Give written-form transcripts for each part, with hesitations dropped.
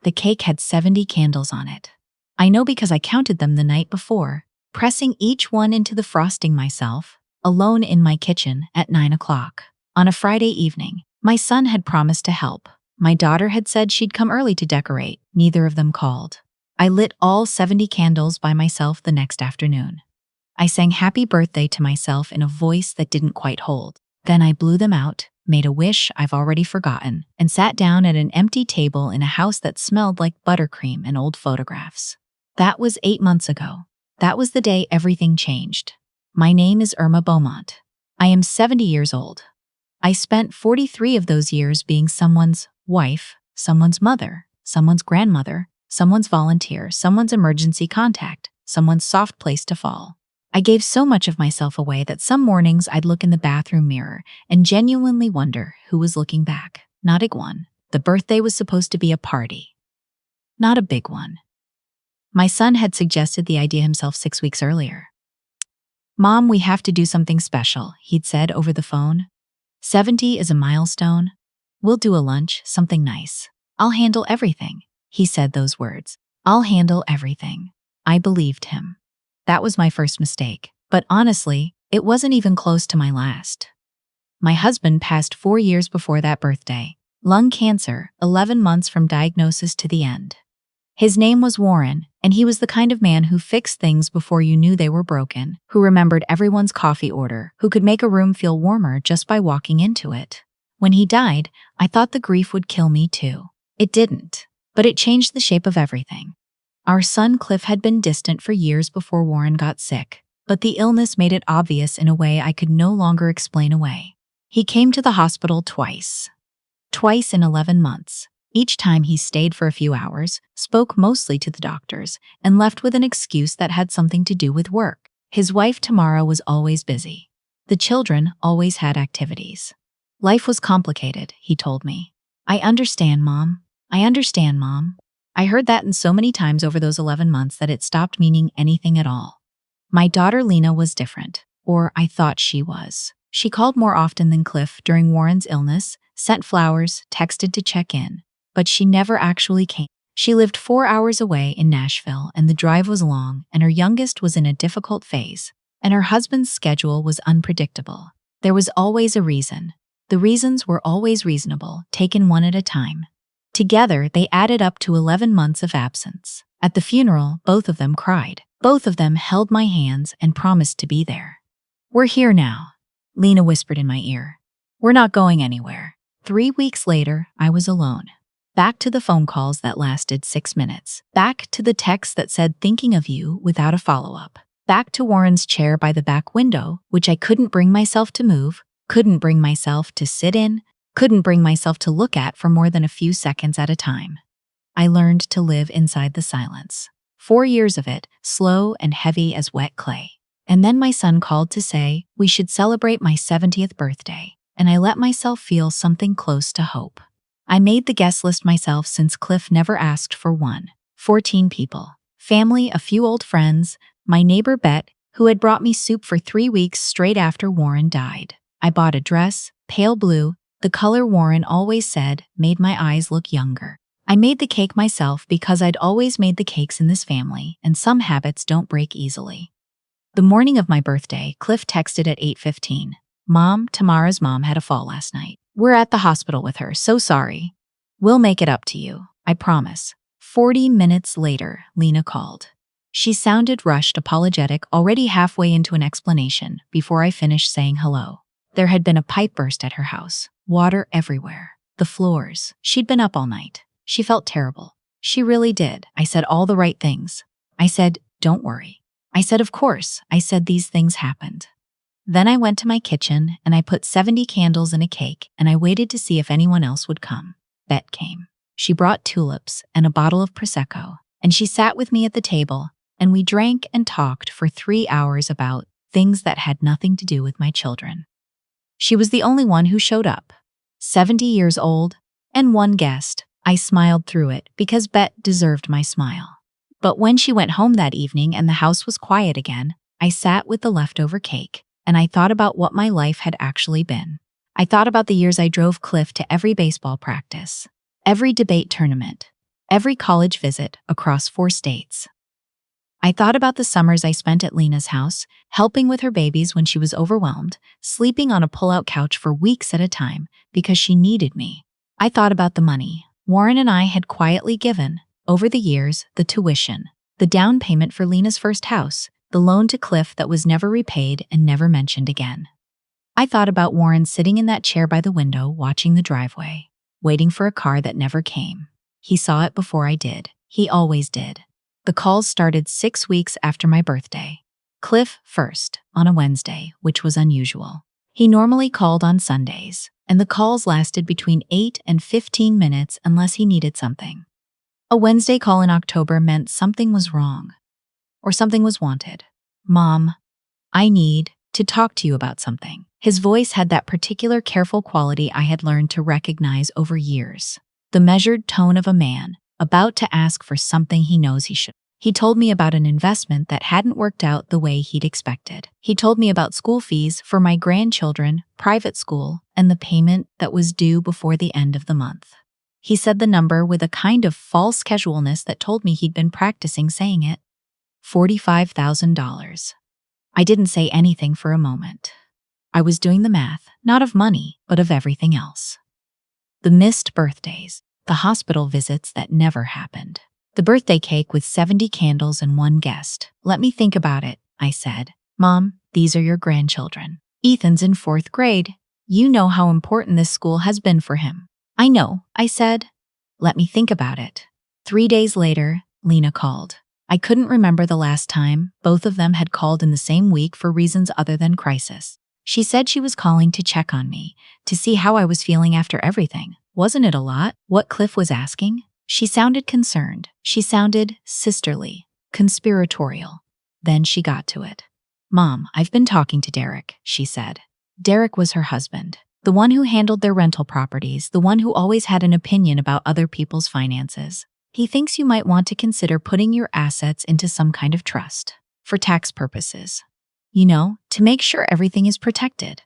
The cake had 70 candles on it. I know because I counted them the night before, pressing each one into the frosting myself, alone in my kitchen at 9 o'clock. On a Friday evening, my son had promised to help. My daughter had said she'd come early to decorate. Neither of them called. I lit all 70 candles by myself the next afternoon. I sang happy birthday to myself in a voice that didn't quite hold. Then I blew them out, made a wish I've already forgotten, and sat down at an empty table in a house that smelled like buttercream and old photographs. That was 8 months ago. That was the day everything changed. My name is Irma Beaumont. I am 70 years old. I spent 43 of those years being someone's wife, someone's mother, someone's grandmother, someone's volunteer, someone's emergency contact, someone's soft place to fall. I gave so much of myself away that some mornings I'd look in the bathroom mirror and genuinely wonder who was looking back. Not a big one. The birthday was supposed to be a party. Not a big one. My son had suggested the idea himself 6 weeks earlier. "Mom, we have to do something special," he'd said over the phone. 70 is a milestone. We'll do a lunch, something nice. I'll handle everything. He said those words. I'll handle everything. I believed him. That was my first mistake. But honestly, it wasn't even close to my last. My husband passed 4 years before that birthday. Lung cancer, 11 months from diagnosis to the end. His name was Warren, and he was the kind of man who fixed things before you knew they were broken, who remembered everyone's coffee order, who could make a room feel warmer just by walking into it. When he died, I thought the grief would kill me too. It didn't, but it changed the shape of everything. Our son Cliff had been distant for years before Warren got sick, but the illness made it obvious in a way I could no longer explain away. He came to the hospital twice. Twice in 11 months. Each time he stayed for a few hours, spoke mostly to the doctors, and left with an excuse that had something to do with work. His wife Tamara was always busy. The children always had activities. Life was complicated, he told me. I understand, Mom. I understand, Mom. I heard that in so many times over those 11 months that it stopped meaning anything at all. My daughter Lena was different, or I thought she was. She called more often than Cliff during Warren's illness, sent flowers, texted to check in. But she never actually came. She lived 4 hours away in Nashville, and the drive was long, and her youngest was in a difficult phase, and her husband's schedule was unpredictable. There was always a reason. The reasons were always reasonable, taken one at a time. Together, they added up to 11 months of absence. At the funeral, both of them cried. Both of them held my hands and promised to be there. "We're here now," Lena whispered in my ear. "We're not going anywhere." 3 weeks later, I was alone. Back to the phone calls that lasted 6 minutes. Back to the text that said thinking of you without a follow-up. Back to Warren's chair by the back window, which I couldn't bring myself to move, couldn't bring myself to sit in, couldn't bring myself to look at for more than a few seconds at a time. I learned to live inside the silence. 4 years of it, slow and heavy as wet clay. And then my son called to say we should celebrate my 70th birthday, and I let myself feel something close to hope. I made the guest list myself since Cliff never asked for one. 14 people. Family, a few old friends, my neighbor Bet, who had brought me soup for 3 weeks straight after Warren died. I bought a dress, pale blue, the color Warren always said made my eyes look younger. I made the cake myself because I'd always made the cakes in this family, and some habits don't break easily. The morning of my birthday, Cliff texted at 8:15. "Mom, Tamara's mom had a fall last night. We're at the hospital with her, so sorry. We'll make it up to you, I promise." 40 minutes later, Lena called. She sounded rushed, apologetic, already halfway into an explanation before I finished saying hello. There had been a pipe burst at her house. Water everywhere. The floors. She'd been up all night. She felt terrible. She really did. I said all the right things. I said, "Don't worry." I said, "Of course." I said these things happened. Then I went to my kitchen and I put 70 candles in a cake and I waited to see if anyone else would come. Bet came. She brought tulips and a bottle of Prosecco, and she sat with me at the table and we drank and talked for 3 hours about things that had nothing to do with my children. She was the only one who showed up. 70 years old and one guest. I smiled through it because Bet deserved my smile. But when she went home that evening and the house was quiet again, I sat with the leftover cake. And I thought about what my life had actually been. I thought about the years I drove Cliff to every baseball practice, every debate tournament, every college visit across 4 states. I thought about the summers I spent at Lena's house, helping with her babies when she was overwhelmed, sleeping on a pull-out couch for weeks at a time because she needed me. I thought about the money Warren and I had quietly given, over the years, the tuition, the down payment for Lena's first house, the loan to Cliff that was never repaid and never mentioned again. I thought about Warren sitting in that chair by the window watching the driveway, waiting for a car that never came. He saw it before I did. He always did. The calls started 6 weeks after my birthday. Cliff first, on a Wednesday, which was unusual. He normally called on Sundays, and the calls lasted between 8 and 15 minutes unless he needed something. A Wednesday call in October meant something was wrong, or something was wanted. Mom, I need to talk to you about something. His voice had that particular careful quality I had learned to recognize over years. The measured tone of a man about to ask for something he knows he should. He told me about an investment that hadn't worked out the way he'd expected. He told me about school fees for my grandchildren, private school, and the payment that was due before the end of the month. He said the number with a kind of false casualness that told me he'd been practicing saying it. $45,000. I didn't say anything for a moment. I was doing the math, not of money, but of everything else. The missed birthdays, the hospital visits that never happened, the birthday cake with 70 candles and 1 guest. Let me think about it, I said. Mom, these are your grandchildren. Ethan's in 4th grade. You know how important this school has been for him. I know, I said. Let me think about it. 3 days later, Lena called. I couldn't remember the last time both of them had called in the same week for reasons other than crisis. She said she was calling to check on me, to see how I was feeling after everything. Wasn't it a lot, what Cliff was asking? She sounded concerned. She sounded sisterly, conspiratorial. Then she got to it. Mom, I've been talking to Derek, she said. Derek was her husband, the one who handled their rental properties, the one who always had an opinion about other people's finances. He thinks you might want to consider putting your assets into some kind of trust, for tax purposes. You know, to make sure everything is protected.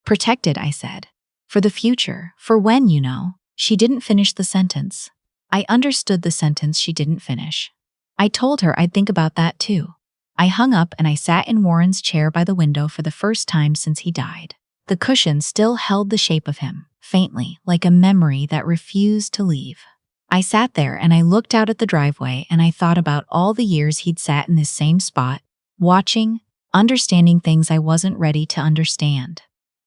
Protected, I said. For the future, for when, you know. She didn't finish the sentence. I understood the sentence she didn't finish. I told her I'd think about that too. I hung up and I sat in Warren's chair by the window for the first time since he died. The cushion still held the shape of him, faintly, like a memory that refused to leave. I sat there and I looked out at the driveway and I thought about all the years he'd sat in this same spot, watching, understanding things I wasn't ready to understand.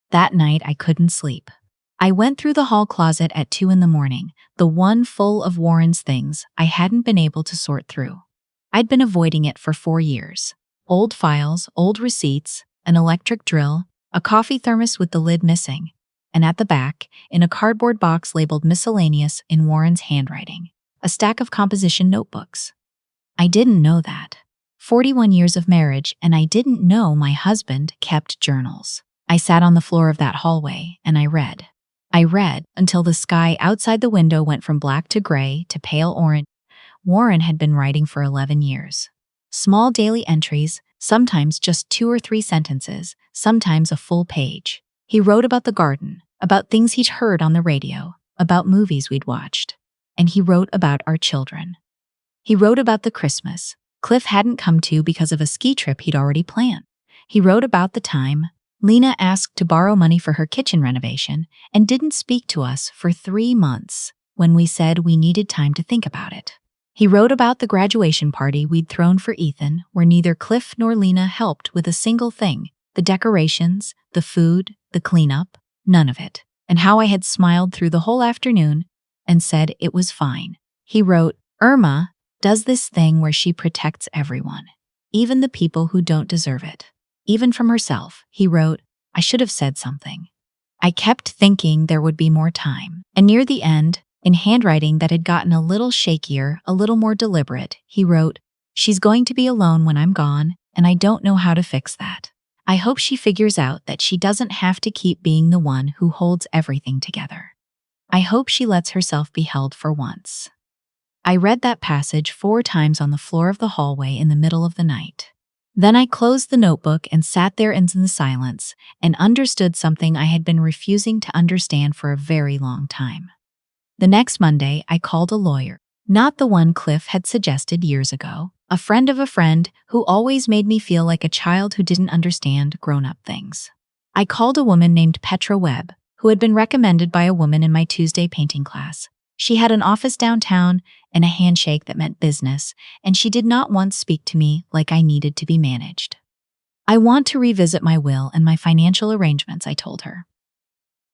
That night I couldn't sleep. I went through the hall closet at 2 a.m, the one full of Warren's things I hadn't been able to sort through. I'd been avoiding it for 4 years. Old files, old receipts, an electric drill, a coffee thermos with the lid missing, and at the back, in a cardboard box labeled miscellaneous in Warren's handwriting, a stack of composition notebooks. I didn't know that. 41 years of marriage, and I didn't know my husband kept journals. I sat on the floor of that hallway, and I read. I read until the sky outside the window went from black to gray to pale orange. Warren had been writing for 11 years. Small daily entries, sometimes just 2 or 3 sentences, sometimes a full page. He wrote about the garden, about things he'd heard on the radio, about movies we'd watched. And he wrote about our children. He wrote about the Christmas Cliff hadn't come to because of a ski trip he'd already planned. He wrote about the time Lena asked to borrow money for her kitchen renovation and didn't speak to us for 3 months when we said we needed time to think about it. He wrote about the graduation party we'd thrown for Ethan, where neither Cliff nor Lena helped with a single thing, the decorations, the food, the cleanup, none of it, and how I had smiled through the whole afternoon and said it was fine. He wrote, Irma does this thing where she protects everyone, even the people who don't deserve it. Even from herself, he wrote, I should have said something. I kept thinking there would be more time, and near the end, in handwriting that had gotten a little shakier, a little more deliberate, he wrote, She's going to be alone when I'm gone, and I don't know how to fix that. I hope she figures out that she doesn't have to keep being the one who holds everything together. I hope she lets herself be held for once. I read that passage 4 times on the floor of the hallway in the middle of the night. Then I closed the notebook and sat there in the silence and understood something I had been refusing to understand for a very long time. The next Monday, I called a lawyer. Not the one Cliff had suggested years ago. A friend of a friend who always made me feel like a child who didn't understand grown-up things. I called a woman named Petra Webb, who had been recommended by a woman in my Tuesday painting class. She had an office downtown and a handshake that meant business, and she did not once speak to me like I needed to be managed. I want to revisit my will and my financial arrangements, I told her.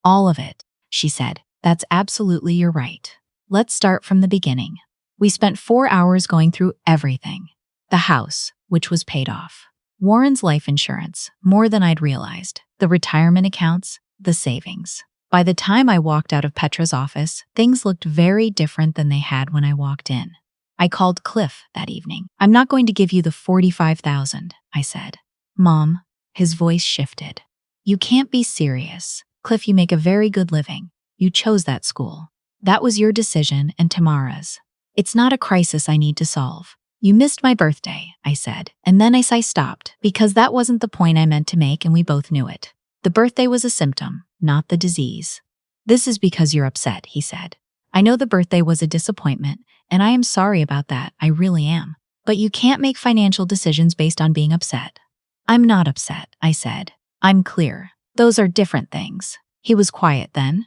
All of it, she said. That's absolutely your right. Let's start from the beginning. We spent 4 hours going through everything. The house, which was paid off. Warren's life insurance, more than I'd realized. The retirement accounts, the savings. By the time I walked out of Petra's office, things looked very different than they had when I walked in. I called Cliff that evening. I'm not going to give you the $45,000, I said. Mom, his voice shifted. You can't be serious. Cliff, you make a very good living. You chose that school. That was your decision and Tamara's. It's not a crisis I need to solve. You missed my birthday, I said, and then I stopped, because that wasn't the point I meant to make and we both knew it. The birthday was a symptom, not the disease. This is because you're upset, he said. I know the birthday was a disappointment, and I am sorry about that, I really am. But you can't make financial decisions based on being upset. I'm not upset, I said. I'm clear. Those are different things. He was quiet then.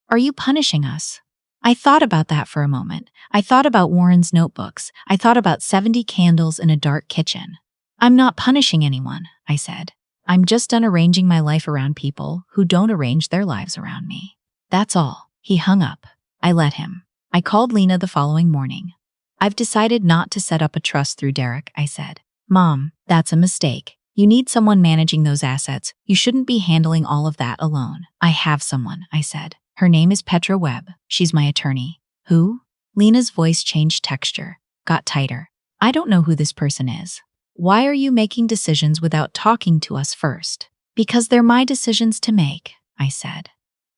Are you punishing us? I thought about that for a moment. I thought about Warren's notebooks. I thought about 70 candles in a dark kitchen. I'm not punishing anyone, I said. I'm just done arranging my life around people who don't arrange their lives around me. That's all. He hung up. I let him. I called Lena the following morning. I've decided not to set up a trust through Derek, I said. Mom, that's a mistake. You need someone managing those assets. You shouldn't be handling all of that alone. I have someone, I said. Her name is Petra Webb. She's my attorney. Who? Lena's voice changed texture, got tighter. I don't know who this person is. Why are you making decisions without talking to us first? Because they're my decisions to make, I said.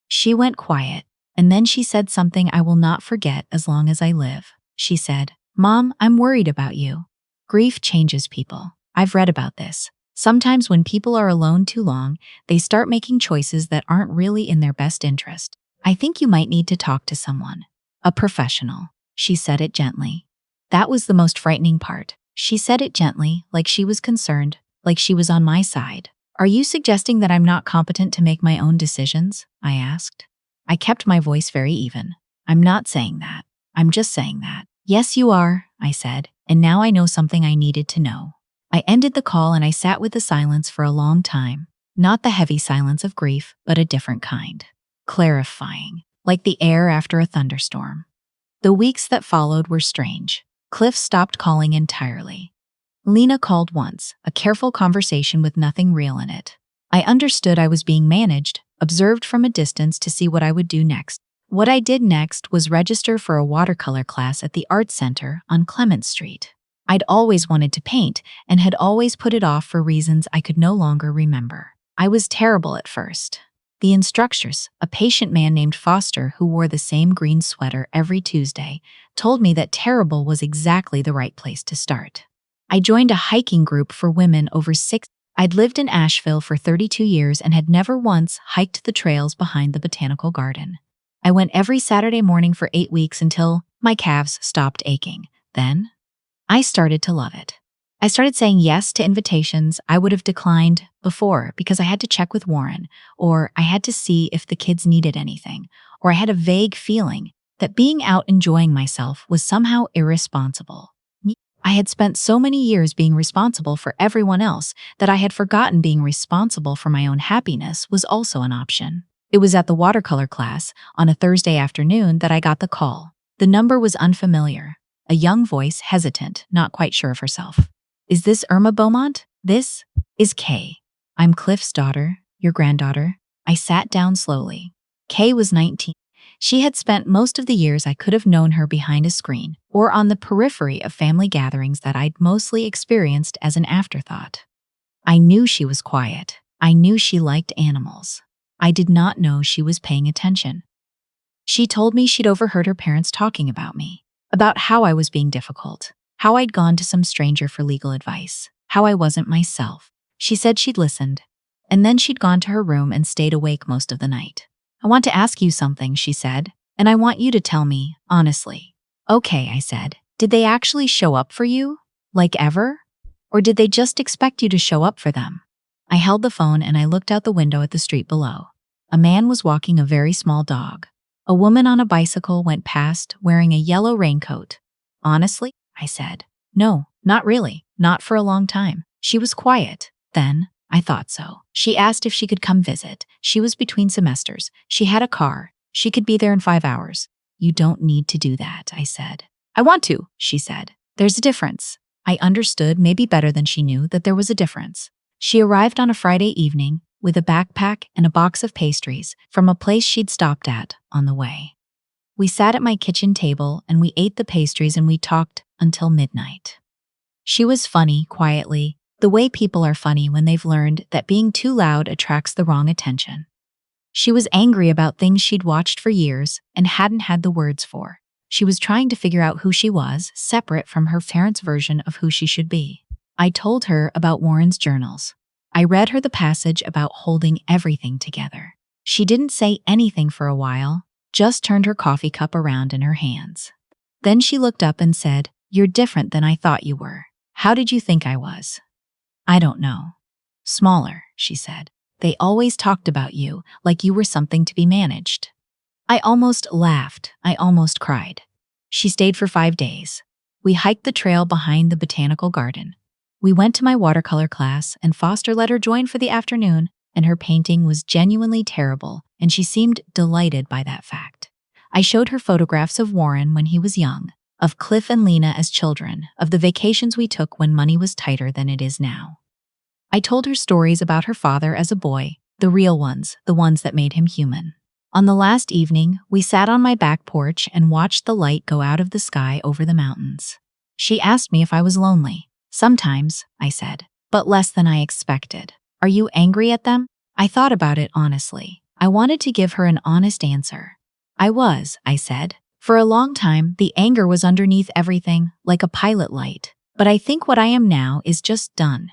She went quiet, and then she said something I will not forget as long as I live. She said, Mom, I'm worried about you. Grief changes people. I've read about this. Sometimes when people are alone too long, they start making choices that aren't really in their best interest. I think you might need to talk to someone. A professional. She said it gently. That was the most frightening part. She said it gently, like she was concerned, like she was on my side. Are you suggesting that I'm not competent to make my own decisions? I asked. I kept my voice very even. I'm not saying that. I'm just saying that. Yes, you are, I said, and now I know something I needed to know. I ended the call and I sat with the silence for a long time. Not the heavy silence of grief, but a different kind. Clarifying, like the air after a thunderstorm. The weeks that followed were strange. Cliff stopped calling entirely. Lena called once, a careful conversation with nothing real in it. I understood I was being managed, observed from a distance to see what I would do next. What I did next was register for a watercolor class at the Art Center on Clement Street. I'd always wanted to paint and had always put it off for reasons I could no longer remember. I was terrible at first. The instructors, a patient man named Foster who wore the same green sweater every Tuesday, told me that terrible was exactly the right place to start. I joined a hiking group for women over 6. I'd lived in Asheville for 32 years and had never once hiked the trails behind the botanical garden. I went every Saturday morning for 8 weeks until my calves stopped aching. Then, I started to love it. I started saying yes to invitations I would have declined before because I had to check with Warren, or I had to see if the kids needed anything, or I had a vague feeling that being out enjoying myself was somehow irresponsible. I had spent so many years being responsible for everyone else that I had forgotten being responsible for my own happiness was also an option. It was at the watercolor class on a Thursday afternoon that I got the call. The number was unfamiliar. A young voice, hesitant, not quite sure of herself. Is this Irma Beaumont? This is Kay. I'm Cliff's daughter, your granddaughter. I sat down slowly. Kay was 19. She had spent most of the years I could have known her behind a screen or on the periphery of family gatherings that I'd mostly experienced as an afterthought. I knew she was quiet. I knew she liked animals. I did not know she was paying attention. She told me she'd overheard her parents talking about me, about how I was being difficult, how I'd gone to some stranger for legal advice, how I wasn't myself. She said she'd listened, and then she'd gone to her room and stayed awake most of the night. I want to ask you something, she said, and I want you to tell me, honestly. Okay, I said. Did they actually show up for you? Like ever? Or did they just expect you to show up for them? I held the phone and I looked out the window at the street below. A man was walking a very small dog. A woman on a bicycle went past wearing a yellow raincoat. Honestly, I said. No, not really. Not for a long time. She was quiet. Then, I thought so. She asked if she could come visit. She was between semesters. She had a car. She could be there in 5 hours. You don't need to do that, I said. I want to, she said. There's a difference. I understood, maybe better than she knew, that there was a difference. She arrived on a Friday evening with a backpack and a box of pastries from a place she'd stopped at on the way. We sat at my kitchen table and we ate the pastries and we talked until midnight. She was funny, quietly, the way people are funny when they've learned that being too loud attracts the wrong attention. She was angry about things she'd watched for years and hadn't had the words for. She was trying to figure out who she was, separate from her parents' version of who she should be. I told her about Warren's journals. I read her the passage about holding everything together. She didn't say anything for a while, just turned her coffee cup around in her hands. Then she looked up and said, "You're different than I thought you were. How did you think I was?" "I don't know." "Smaller," she said. "They always talked about you like you were something to be managed." I almost laughed. I almost cried. She stayed for 5 days. We hiked the trail behind the botanical garden. We went to my watercolor class and Foster let her join for the afternoon, and her painting was genuinely terrible, and she seemed delighted by that fact. I showed her photographs of Warren when he was young, of Cliff and Lena as children, of the vacations we took when money was tighter than it is now. I told her stories about her father as a boy, the real ones, the ones that made him human. On the last evening, we sat on my back porch and watched the light go out of the sky over the mountains. She asked me if I was lonely. "Sometimes," I said, "but less than I expected." "Are you angry at them?" I thought about it honestly. I wanted to give her an honest answer. I was, I said. For a long time, the anger was underneath everything, like a pilot light. But I think what I am now is just done.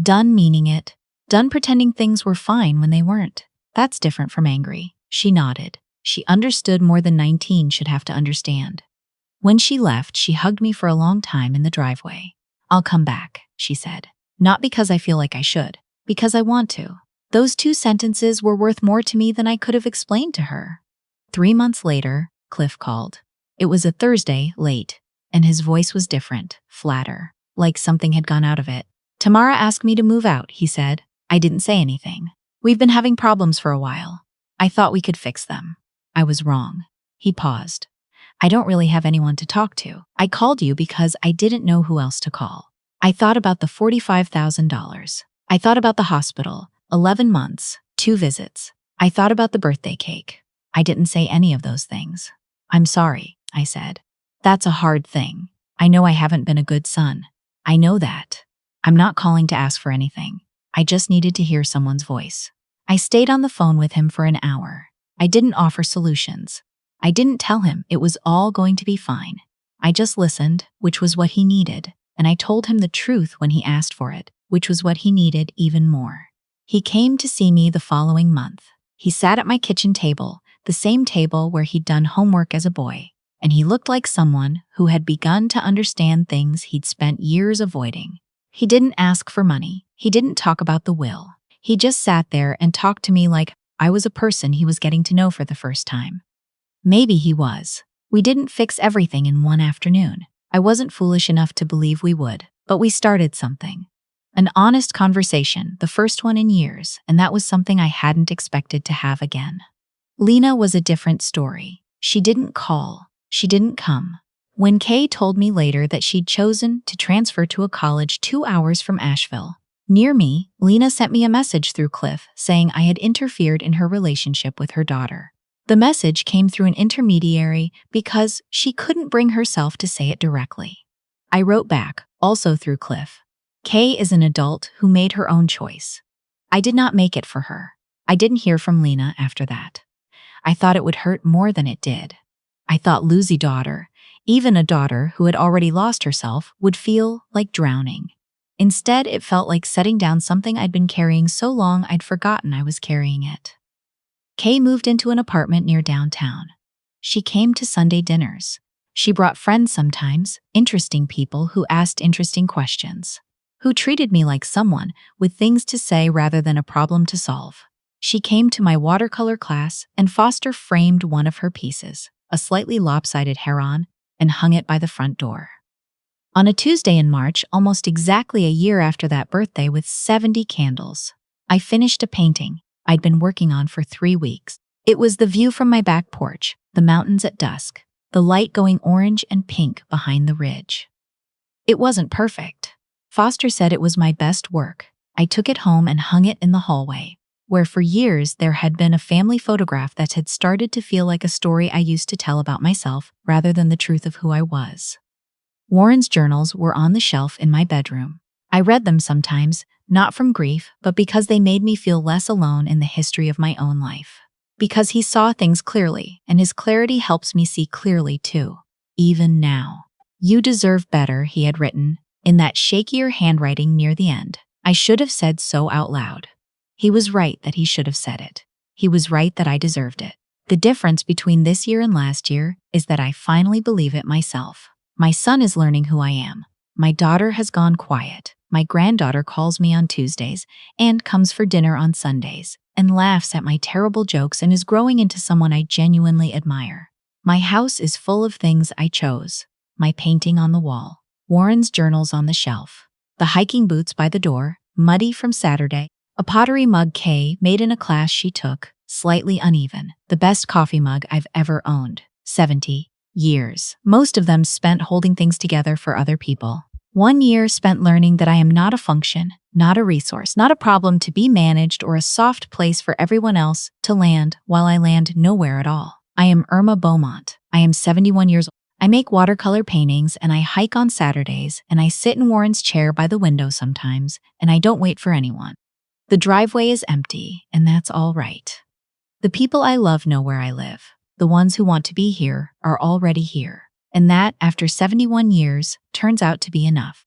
Done meaning it. Done pretending things were fine when they weren't. That's different from angry. She nodded. She understood more than 19 should have to understand. When she left, she hugged me for a long time in the driveway. "I'll come back," she said. "Not because I feel like I should, because I want to." Those 2 sentences were worth more to me than I could have explained to her. 3 months later, Cliff called. It was a Thursday, late, and his voice was different, flatter, like something had gone out of it. "Tamara asked me to move out," he said. I didn't say anything. "We've been having problems for a while. I thought we could fix them." I was wrong. He paused. "I don't really have anyone to talk to. I called you because I didn't know who else to call. I thought about the $45,000. I thought about the hospital, 11 months, 2 visits. I thought about the birthday cake. I didn't say any of those things." "I'm sorry," I said. "That's a hard thing. I know I haven't been a good son. I know that. I'm not calling to ask for anything. I just needed to hear someone's voice." I stayed on the phone with him for an hour. I didn't offer solutions. I didn't tell him it was all going to be fine. I just listened, which was what he needed, and I told him the truth when he asked for it, which was what he needed even more. He came to see me the following month. He sat at my kitchen table, the same table where he'd done homework as a boy, and he looked like someone who had begun to understand things he'd spent years avoiding. He didn't ask for money. He didn't talk about the will. He just sat there and talked to me like I was a person he was getting to know for the first time. Maybe he was. We didn't fix everything in one afternoon. I wasn't foolish enough to believe we would, but we started something. An honest conversation, the first one in years, and that was something I hadn't expected to have again. Lena was a different story. She didn't call. She didn't come. When Kay told me later that she'd chosen to transfer to a college 2 hours from Asheville, near me, Lena sent me a message through Cliff saying I had interfered in her relationship with her daughter. The message came through an intermediary because she couldn't bring herself to say it directly. I wrote back, also through Cliff. Kay is an adult who made her own choice. I did not make it for her. I didn't hear from Lena after that. I thought it would hurt more than it did. I thought losing daughter, even a daughter who had already lost herself, would feel like drowning. Instead, it felt like setting down something I'd been carrying so long I'd forgotten I was carrying it. Kay moved into an apartment near downtown. She came to Sunday dinners. She brought friends sometimes, interesting people who asked interesting questions, who treated me like someone with things to say rather than a problem to solve. She came to my watercolor class, and Foster framed one of her pieces, a slightly lopsided heron, and hung it by the front door. On a Tuesday in March, almost exactly a year after that birthday, with 70 candles, I finished a painting I'd been working on for 3 weeks. It was the view from my back porch, the mountains at dusk, the light going orange and pink behind the ridge. It wasn't perfect. Foster said it was my best work. I took it home and hung it in the hallway, where for years there had been a family photograph that had started to feel like a story I used to tell about myself rather than the truth of who I was. Warren's journals were on the shelf in my bedroom. I read them sometimes, not from grief, but because they made me feel less alone in the history of my own life. Because he saw things clearly, and his clarity helps me see clearly too, even now. "You deserve better," he had written, in that shakier handwriting near the end. I should have said so out loud. He was right that he should have said it. He was right that I deserved it. The difference between this year and last year is that I finally believe it myself. My son is learning who I am. My daughter has gone quiet. My granddaughter calls me on Tuesdays and comes for dinner on Sundays and laughs at my terrible jokes and is growing into someone I genuinely admire. My house is full of things I chose. My painting on the wall, Warren's journals on the shelf, the hiking boots by the door, muddy from Saturday, a pottery mug Kay made in a class she took, slightly uneven, the best coffee mug I've ever owned, 70 years. Most of them spent holding things together for other people. 1 year spent learning that I am not a function, not a resource, not a problem to be managed or a soft place for everyone else to land while I land nowhere at all. I am Irma Beaumont. I am 71 years old. I make watercolor paintings and I hike on Saturdays and I sit in Warren's chair by the window sometimes and I don't wait for anyone. The driveway is empty and that's all right. The people I love know where I live. The ones who want to be here are already here. And that, after 71 years, turns out to be enough.